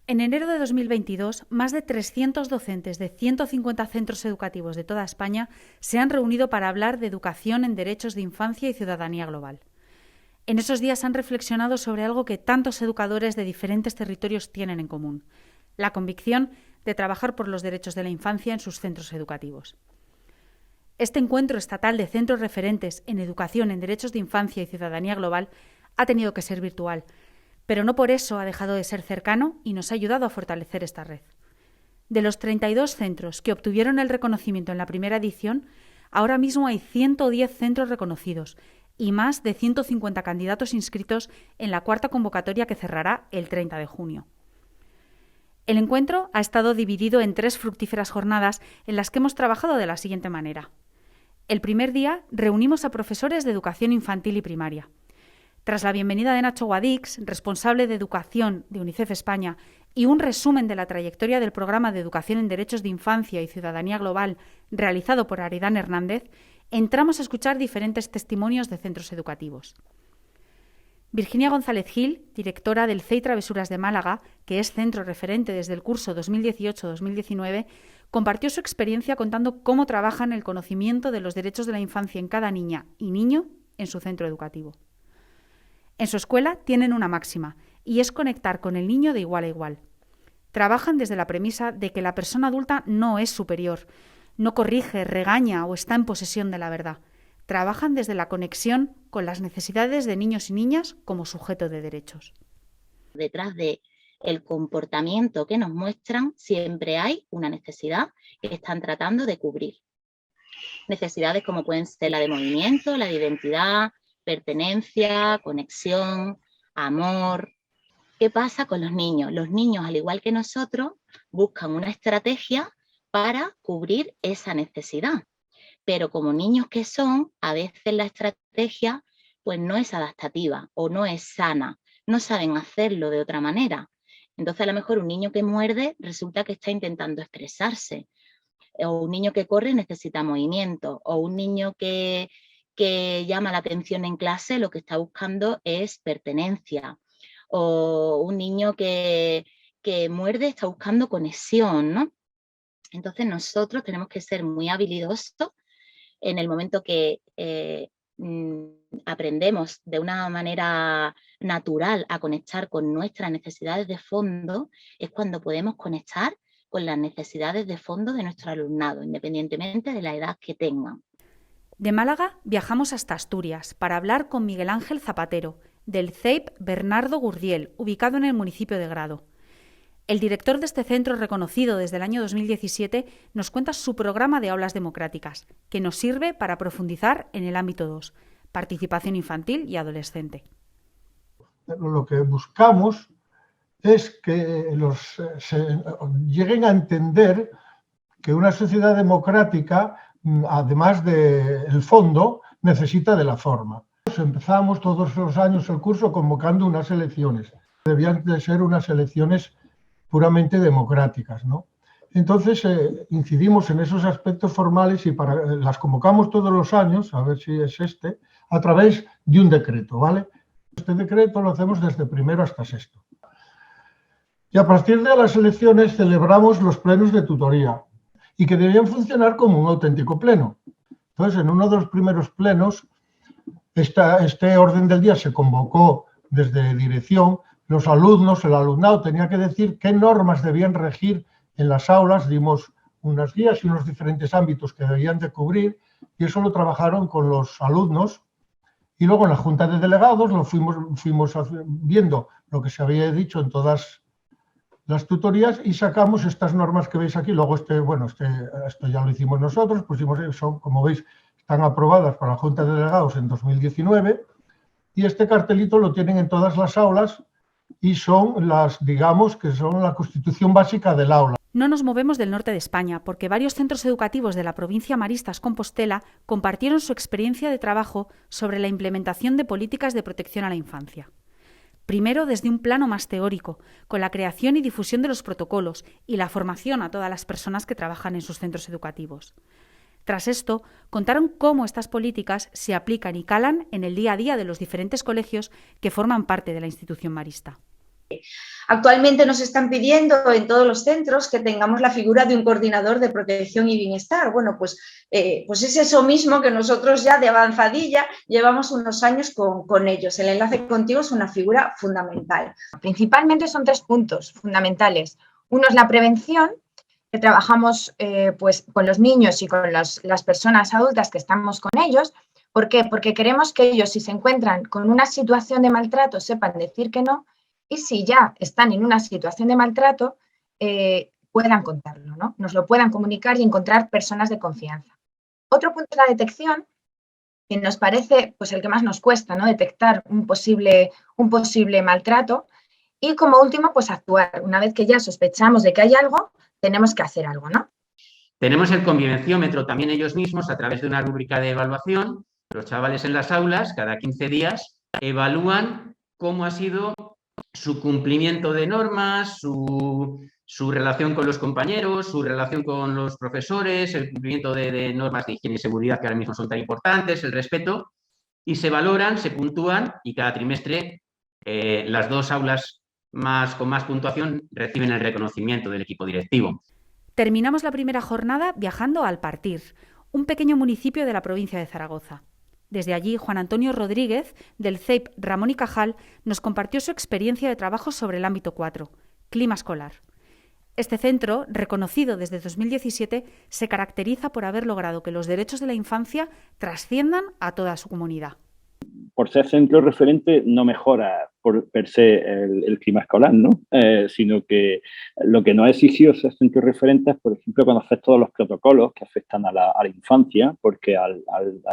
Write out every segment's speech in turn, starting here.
En enero de 2022, más de 300 docentes de 150 centros educativos de toda España se han reunido para hablar de educación en derechos de infancia y ciudadanía global. En esos días han reflexionado sobre algo que tantos educadores de diferentes territorios tienen en común: la convicción de trabajar por los derechos de la infancia en sus centros educativos. Este encuentro estatal de centros referentes en educación en derechos de infancia y ciudadanía global ha tenido que ser virtual, pero no por eso ha dejado de ser cercano y nos ha ayudado a fortalecer esta red. De los 32 centros que obtuvieron el reconocimiento en la primera edición, ahora mismo hay 110 centros reconocidos y más de 150 candidatos inscritos en la cuarta convocatoria que cerrará el 30 de junio. El encuentro ha estado dividido en 3 fructíferas jornadas en las que hemos trabajado de la siguiente manera. El primer día reunimos a profesores de educación infantil y primaria. Tras la bienvenida de Nacho Guadix, responsable de Educación de UNICEF España, y un resumen de la trayectoria del programa de Educación en Derechos de Infancia y Ciudadanía Global realizado por Aridane Hernández, entramos a escuchar diferentes testimonios de centros educativos. Virginia González Gil, directora del CEI Travesuras de Málaga, que es centro referente desde el curso 2018-2019, compartió su experiencia contando cómo trabajan el conocimiento de los derechos de la infancia en cada niña y niño en su centro educativo. En su escuela tienen una máxima, y es conectar con el niño de igual a igual. Trabajan desde la premisa de que la persona adulta no es superior, no corrige, regaña o está en posesión de la verdad. Trabajan desde la conexión con las necesidades de niños y niñas como sujeto de derechos. Detrás de el comportamiento que nos muestran siempre hay una necesidad que están tratando de cubrir. Necesidades como pueden ser la de movimiento, la de identidad, pertenencia, conexión, amor. ¿Qué pasa con los niños? Los niños, al igual que nosotros, buscan una estrategia para cubrir esa necesidad. Pero como niños que son, a veces la estrategia pues no es adaptativa o no es sana. No saben hacerlo de otra manera. Entonces, a lo mejor un niño que muerde resulta que está intentando expresarse. O un niño que corre necesita movimiento. O un niño que llama la atención en clase lo que está buscando es pertenencia. O un niño que muerde está buscando conexión, ¿no? Entonces nosotros tenemos que ser muy habilidosos en el momento que aprendemos de una manera natural a conectar con nuestras necesidades de fondo, es cuando podemos conectar con las necesidades de fondo de nuestro alumnado, independientemente de la edad que tengan. De Málaga viajamos hasta Asturias para hablar con Miguel Ángel Zapatero, del CEIP Bernardo Gurdiel, ubicado en el municipio de Grado. El director de este centro, reconocido desde el año 2017, nos cuenta su programa de aulas democráticas, que nos sirve para profundizar en el ámbito 2, participación infantil y adolescente. Lo que buscamos es que lleguen a entender que una sociedad democrática, además del fondo, necesita de la forma. Empezamos todos los años el curso convocando unas elecciones. Debían de ser unas elecciones puramente democráticas, ¿no? Entonces incidimos en esos aspectos formales y las convocamos todos los años, a ver si es a través de un decreto, ¿vale? Este decreto lo hacemos desde primero hasta sexto. Y a partir de las elecciones celebramos los plenos de tutoría y que debían funcionar como un auténtico pleno. Entonces, en uno de los primeros plenos, este orden del día se convocó desde dirección. Los alumnos, el alumnado tenía que decir qué normas debían regir en las aulas, dimos unas guías y unos diferentes ámbitos que debían de cubrir y eso lo trabajaron con los alumnos y luego en la junta de delegados lo fuimos viendo lo que se había dicho en todas las tutorías y sacamos estas normas que veis aquí. Luego esto ya lo hicimos nosotros, pusimos eso, como veis, están aprobadas por la junta de delegados en 2019 y este cartelito lo tienen en todas las aulas y son digamos que son la constitución básica del aula. No nos movemos del norte de España porque varios centros educativos de la provincia Maristas-Compostela compartieron su experiencia de trabajo sobre la implementación de políticas de protección a la infancia. Primero desde un plano más teórico, con la creación y difusión de los protocolos y la formación a todas las personas que trabajan en sus centros educativos. Tras esto, contaron cómo estas políticas se aplican y calan en el día a día de los diferentes colegios que forman parte de la institución marista. Actualmente nos están pidiendo en todos los centros que tengamos la figura de un coordinador de protección y bienestar. Bueno, pues es eso mismo que nosotros ya de avanzadilla llevamos unos años con ellos. El enlace contigo es una figura fundamental. Principalmente son 3 puntos fundamentales. Uno es la prevención, que trabajamos pues con los niños y con las personas adultas que estamos con ellos. ¿Por qué? Porque queremos que ellos, si se encuentran con una situación de maltrato, sepan decir que no, y si ya están en una situación de maltrato, puedan contarlo, ¿no? Nos lo puedan comunicar y encontrar personas de confianza. Otro punto es la detección, que nos parece pues el que más nos cuesta, ¿no? Detectar un posible maltrato. Y como último, pues actuar. Una vez que ya sospechamos de que hay algo, tenemos que hacer algo, ¿no? Tenemos el convivenciómetro también ellos mismos a través de una rúbrica de evaluación. Los chavales en las aulas, cada 15 días, evalúan cómo ha sido su cumplimiento de normas, su relación con los compañeros, su relación con los profesores, el cumplimiento de normas de higiene y seguridad que ahora mismo son tan importantes, el respeto, y se valoran, se puntúan y cada trimestre las 2 aulas con más puntuación reciben el reconocimiento del equipo directivo. Terminamos la primera jornada viajando a Alpartir, un pequeño municipio de la provincia de Zaragoza. Desde allí, Juan Antonio Rodríguez, del CEIP Ramón y Cajal, nos compartió su experiencia de trabajo sobre el ámbito 4, clima escolar. Este centro, reconocido desde 2017, se caracteriza por haber logrado que los derechos de la infancia trasciendan a toda su comunidad. Por ser centro referente no mejora per se el clima escolar, ¿no? Sino que lo que nos ha exigido ser centro referente es, por ejemplo, conocer todos los protocolos que afectan a la infancia, porque al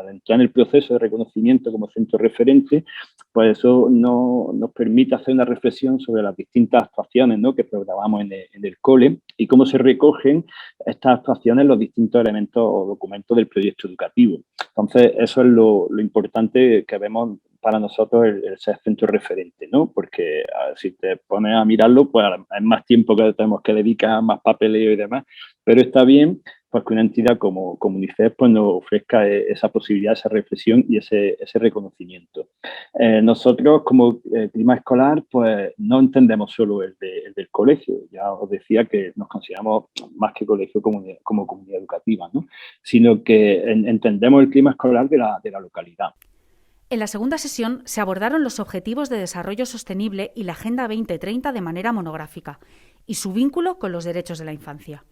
entrar en el proceso de reconocimiento como centro referente, pues eso nos permite hacer una reflexión sobre las distintas actuaciones, ¿no?, que programamos en el cole y cómo se recogen estas actuaciones en los distintos elementos o documentos del proyecto educativo. Entonces, eso es lo importante que vemos para nosotros el ser centro referente, ¿no? Porque si te pones a mirarlo, pues es más tiempo que tenemos que dedicar, más papeleo y demás, pero está bien pues que una entidad como UNICEF pues nos ofrezca esa posibilidad, esa reflexión y ese reconocimiento. Nosotros como clima escolar pues no entendemos solo el del colegio, ya os decía que nos consideramos más que colegio como comunidad educativa, ¿no? Sino que entendemos el clima escolar de la localidad. En la segunda sesión se abordaron los Objetivos de Desarrollo Sostenible y la Agenda 2030 de manera monográfica y su vínculo con los derechos de la infancia.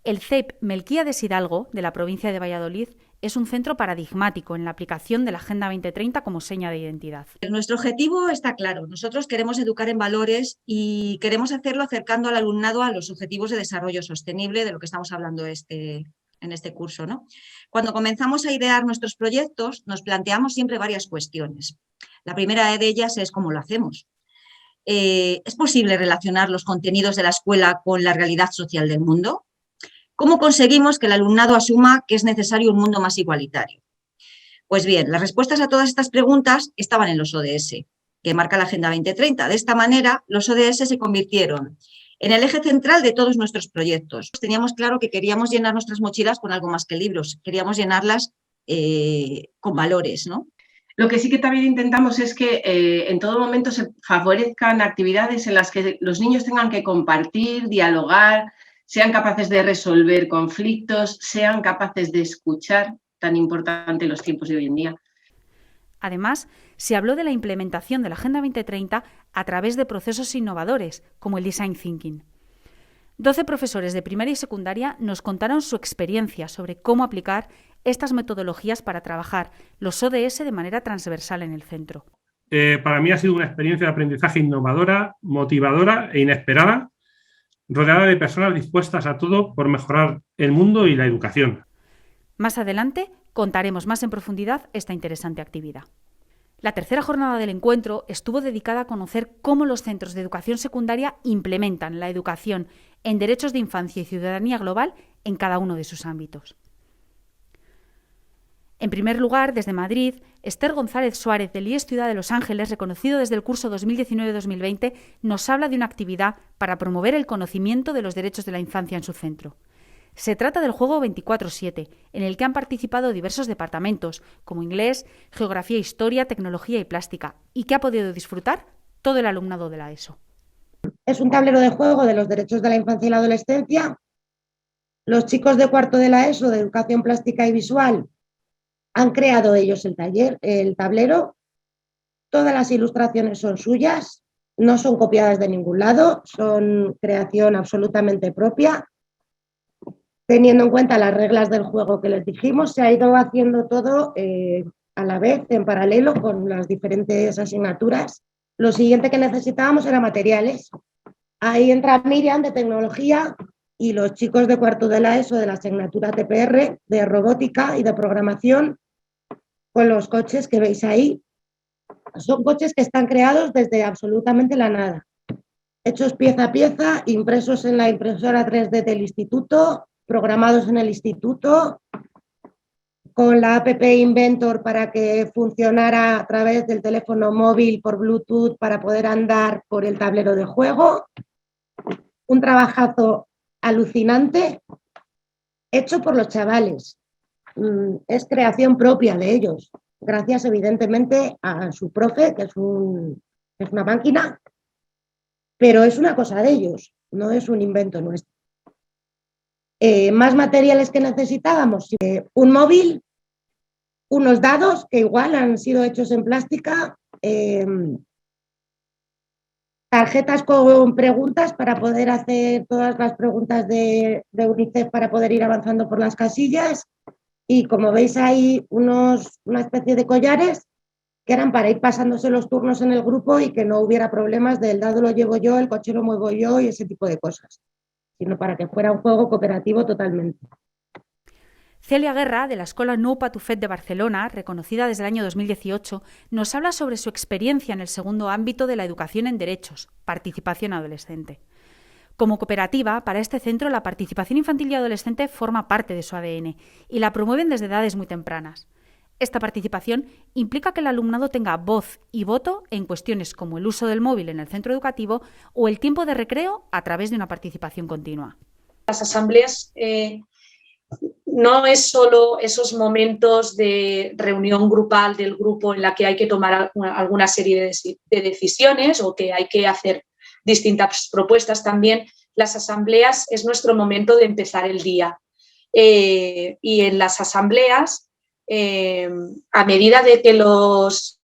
El CEIP Melquíades Hidalgo, de la provincia de Valladolid, es un centro paradigmático en la aplicación de la Agenda 2030 como seña de identidad. Nuestro objetivo está claro. Nosotros queremos educar en valores y queremos hacerlo acercando al alumnado a los Objetivos de Desarrollo Sostenible, de lo que estamos hablando en este curso, ¿no? Cuando comenzamos a idear nuestros proyectos, nos planteamos siempre varias cuestiones. La primera de ellas es cómo lo hacemos. ¿Es posible relacionar los contenidos de la escuela con la realidad social del mundo? ¿Cómo conseguimos que el alumnado asuma que es necesario un mundo más igualitario? Pues bien, las respuestas a todas estas preguntas estaban en los ODS, que marca la Agenda 2030. De esta manera, los ODS se convirtieron en el eje central de todos nuestros proyectos. Teníamos claro que queríamos llenar nuestras mochilas con algo más que libros, queríamos llenarlas con valores, ¿no? Lo que sí que también intentamos es que en todo momento se favorezcan actividades en las que los niños tengan que compartir, dialogar, sean capaces de resolver conflictos, sean capaces de escuchar, tan importante en los tiempos de hoy en día. Además, se habló de la implementación de la Agenda 2030 a través de procesos innovadores, como el Design Thinking. 12 profesores de primaria y secundaria nos contaron su experiencia sobre cómo aplicar estas metodologías para trabajar los ODS de manera transversal en el centro. Para mí ha sido una experiencia de aprendizaje innovadora, motivadora e inesperada, rodeada de personas dispuestas a todo por mejorar el mundo y la educación. Más adelante contaremos más en profundidad esta interesante actividad. La tercera jornada del encuentro estuvo dedicada a conocer cómo los centros de educación secundaria implementan la educación en derechos de infancia y ciudadanía global en cada uno de sus ámbitos. En primer lugar, desde Madrid, Esther González Suárez, del IES Ciudad de Los Ángeles, reconocido desde el curso 2019-2020, nos habla de una actividad para promover el conocimiento de los derechos de la infancia en su centro. Se trata del juego 24/7, en el que han participado diversos departamentos, como inglés, geografía, historia, tecnología y plástica, y que ha podido disfrutar todo el alumnado de la ESO. Es un tablero de juego de los derechos de la infancia y la adolescencia. Los chicos de cuarto de la ESO de Educación Plástica y Visual han creado ellos el tablero. Todas las ilustraciones son suyas, no son copiadas de ningún lado, son creación absolutamente propia. Teniendo en cuenta las reglas del juego que les dijimos, se ha ido haciendo todo a la vez, en paralelo, con las diferentes asignaturas. Lo siguiente que necesitábamos era materiales. Ahí entra Miriam de tecnología y los chicos de cuarto de la ESO de la asignatura TPR, de robótica y de programación, con los coches que veis ahí. Son coches que están creados desde absolutamente la nada. Hechos pieza a pieza, impresos en la impresora 3D del instituto, programados en el instituto, con la app Inventor para que funcionara a través del teléfono móvil por Bluetooth para poder andar por el tablero de juego. Un trabajazo alucinante hecho por los chavales. Es creación propia de ellos, gracias evidentemente a su profe, que es una máquina, pero es una cosa de ellos, no es un invento nuestro. Más materiales que necesitábamos, un móvil, unos dados que igual han sido hechos en plástica, tarjetas con preguntas para poder hacer todas las preguntas de UNICEF para poder ir avanzando por las casillas y, como veis ahí, una especie de collares que eran para ir pasándose los turnos en el grupo y que no hubiera problemas del dado lo llevo yo, el coche lo muevo yo y ese tipo de cosas, sino para que fuera un juego cooperativo totalmente. Celia Guerra, de la Escola Nou Patufet de Barcelona, reconocida desde el año 2018, nos habla sobre su experiencia en el segundo ámbito de la educación en derechos, participación adolescente. Como cooperativa, para este centro la participación infantil y adolescente forma parte de su ADN y la promueven desde edades muy tempranas. Esta participación implica que el alumnado tenga voz y voto en cuestiones como el uso del móvil en el centro educativo o el tiempo de recreo a través de una participación continua. Las asambleas no es solo esos momentos de reunión grupal del grupo en la que hay que tomar alguna serie de decisiones o que hay que hacer distintas propuestas. También las asambleas es nuestro momento de empezar el día. Y en las asambleas, a medida de que los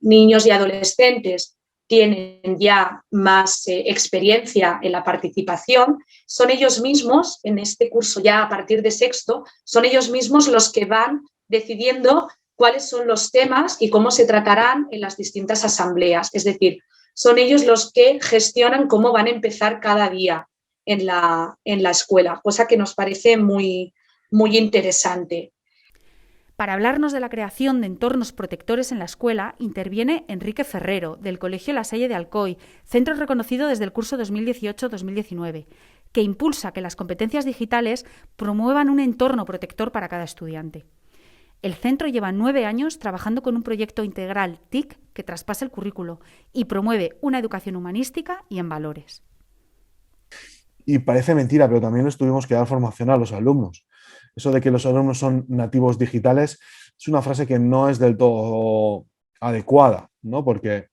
niños y adolescentes tienen ya más experiencia en la participación, son ellos mismos, en este curso ya a partir de sexto, son ellos mismos los que van decidiendo cuáles son los temas y cómo se tratarán en las distintas asambleas. Es decir, son ellos los que gestionan cómo van a empezar cada día en la escuela, cosa que nos parece muy, muy interesante. Para hablarnos de la creación de entornos protectores en la escuela, interviene Enrique Ferrero, del Colegio La Salle de Alcoy, centro reconocido desde el curso 2018-2019, que impulsa que las competencias digitales promuevan un entorno protector para cada estudiante. El centro lleva 9 años trabajando con un proyecto integral TIC que traspasa el currículo y promueve una educación humanística y en valores. Y parece mentira, pero también les tuvimos que dar formación a los alumnos. Eso de que los alumnos son nativos digitales es una frase que no es del todo adecuada, ¿no? Porque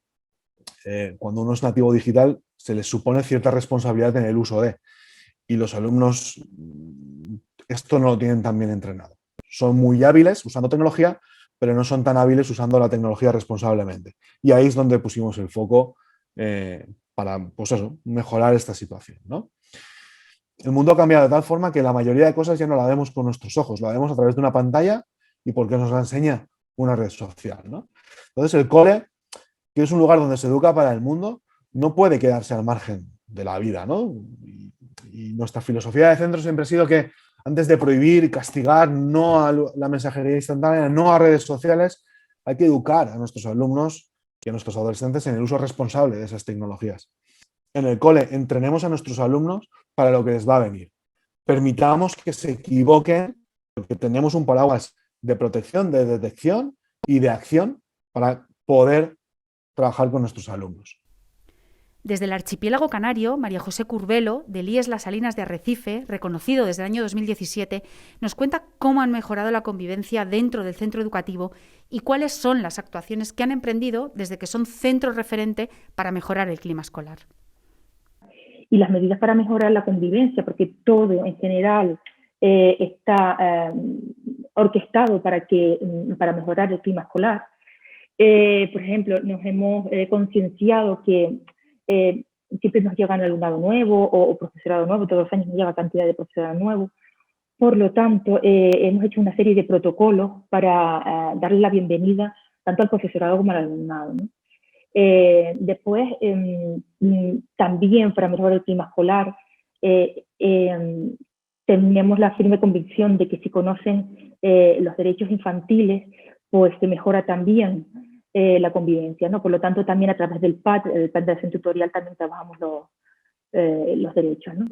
cuando uno es nativo digital se les supone cierta responsabilidad en el uso de, y los alumnos esto no lo tienen tan bien entrenado. Son muy hábiles usando tecnología, pero no son tan hábiles usando la tecnología responsablemente. Y ahí es donde pusimos el foco para, pues eso, mejorar esta situación, ¿no? El mundo ha cambiado de tal forma que la mayoría de cosas ya no la vemos con nuestros ojos, la vemos a través de una pantalla y porque nos la enseña una red social, ¿no? Entonces el cole, que es un lugar donde se educa para el mundo, no puede quedarse al margen de la vida, ¿no? Y nuestra filosofía de centro siempre ha sido que antes de prohibir y castigar, no a la mensajería instantánea, no a redes sociales, hay que educar a nuestros alumnos y a nuestros adolescentes en el uso responsable de esas tecnologías. En el cole entrenemos a nuestros alumnos para lo que les va a venir. Permitamos que se equivoquen, porque tenemos un paraguas de protección, de detección y de acción para poder trabajar con nuestros alumnos. Desde el archipiélago canario, María José Curbelo, del IES Las Salinas de Arrecife, reconocido desde el año 2017, nos cuenta cómo han mejorado la convivencia dentro del centro educativo y cuáles son las actuaciones que han emprendido desde que son centro referente para mejorar el clima escolar. y las medidas para mejorar la convivencia, porque todo en general está orquestado para mejorar el clima escolar. Por ejemplo, nos hemos concienciado que siempre nos llega un alumnado nuevo o profesorado nuevo, todos los años nos llega cantidad de profesorado nuevo. Por lo tanto, hemos hecho una serie de protocolos para darle la bienvenida tanto al profesorado como al alumnado, ¿no? Después, también para mejorar el clima escolar, tenemos la firme convicción de que si conocen los derechos infantiles, pues se mejora también la convivencia, ¿no? Por lo tanto, también a través del PAT, el Plan de Acción Tutorial, también trabajamos los derechos, ¿no?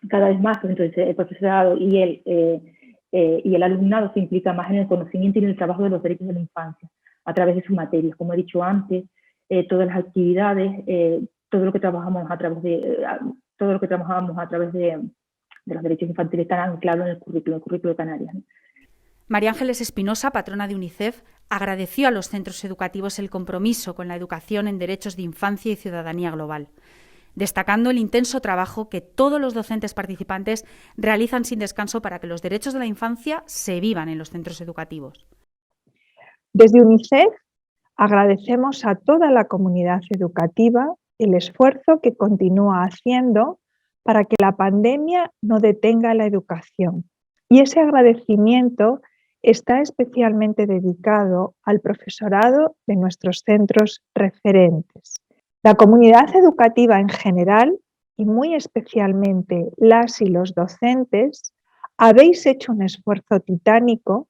Cada vez más, entonces, el profesorado y el alumnado se implica más en el conocimiento y en el trabajo de los derechos de la infancia, a través de sus materias. Como he dicho antes, todas las actividades, todo lo que trabajamos a través de los derechos infantiles está anclado en el currículo de Canarias, ¿no? María Ángeles Espinosa, patrona de UNICEF, agradeció a los centros educativos el compromiso con la educación en derechos de infancia y ciudadanía global, destacando el intenso trabajo que todos los docentes participantes realizan sin descanso para que los derechos de la infancia se vivan en los centros educativos. Desde UNICEF agradecemos a toda la comunidad educativa el esfuerzo que continúa haciendo para que la pandemia no detenga la educación. Y ese agradecimiento está especialmente dedicado al profesorado de nuestros centros referentes. La comunidad educativa en general, y muy especialmente las y los docentes, habéis hecho un esfuerzo titánico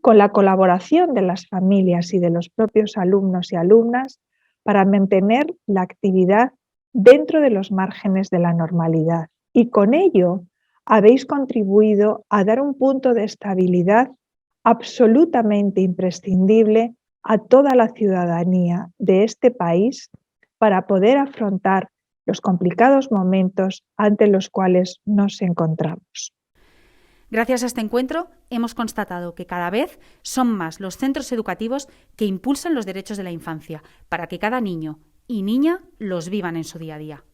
con la colaboración de las familias y de los propios alumnos y alumnas para mantener la actividad dentro de los márgenes de la normalidad. Y con ello habéis contribuido a dar un punto de estabilidad absolutamente imprescindible a toda la ciudadanía de este país para poder afrontar los complicados momentos ante los cuales nos encontramos. Gracias a este encuentro, hemos constatado que cada vez son más los centros educativos que impulsan los derechos de la infancia para que cada niño y niña los vivan en su día a día.